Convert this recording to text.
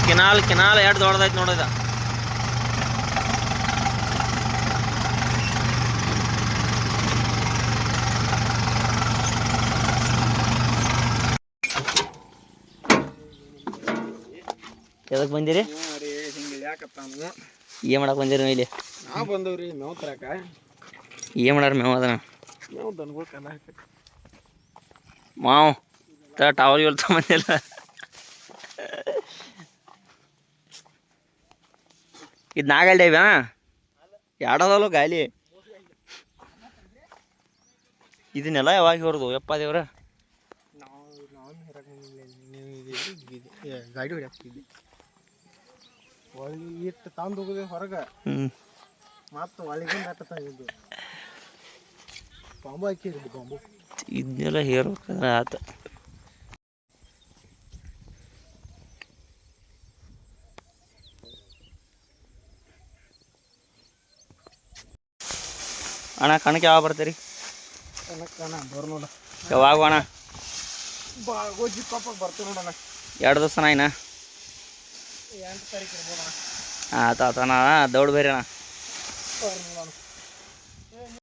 Canal ಎರಡು ದೊಡ್ಡದೈತೆ ನೋಡಿದ. ಎದಕ್ಕೆ ಬಂದಿರಿ? ಏನು ಮಾಡಕ್ಕೆ ಬಂದಿರಿ ನೀವು ಇಲ್ಲಿ? ನಾವು ಬಂದವ್ರಿ ಮೇವ್ ತರಕ. ಏನು ಮಾಡಾರ ಮೇವ್ ಅದನ್ನ? ಮೇವ್ ದನಗಳು ಕಲ್ಲ ಹಾಕಿ ಮಾವು ಟಾವಲ್ ಇವ್ರು ತಗೊಂಬಂದಿಲ್ಲ. ಇದು ನಾಗಲ್ಡಿ ಇವ ಎರಡದಲ್ಲ ಗಾಲಿ. ಇದನ್ನೆಲ್ಲ ಯಾವಾಗ ಹೊರದು ಯಪ್ಪ ದೇವ್ರ? ಗಾಡಿ ಹೊಡ್ಯಾಕ್ತಿದ್ವಿ ಒಳಗೆ ಇಟ್ಟು ತಂದು ಹೋಗೋದೆ ಹೊರಗೆ. ಮತ್ತು ಒಳಗಿಂದ ಅಟ್ಟ ತಂದಿದ್ದು ಬಾಂಬು ಹಾಕಿರಿ. ಬಾಂಬು ಇದನ್ನೆಲ್ಲ ಹೇರ್ಬೇಕಂದ್ರೆ ಆತ. ಅಣ್ಣ ಕಣಕ್ಕೆ ಯಾವಾಗ ಬರ್ತೀರಿ? ಕಣಕ್ಕಣ್ಣ ಬರ್ ನೋಡ. ಯಾವಾಗ ಅಣ್ಣ? ಗೋಜಿ ಪಾಪಕ್ಕೆ ಬರ್ತೀವಿ ನೋಡೋಣ. 2 ದಿವಸ ಇನ್ನ 8 ತಾರೀಕು ಇರ್ಬೋದಣ್ಣ. ಆತ ಆತಣ್ಣ ದೌಡ್ ಬೇರೆ ಅಣ್ಣ.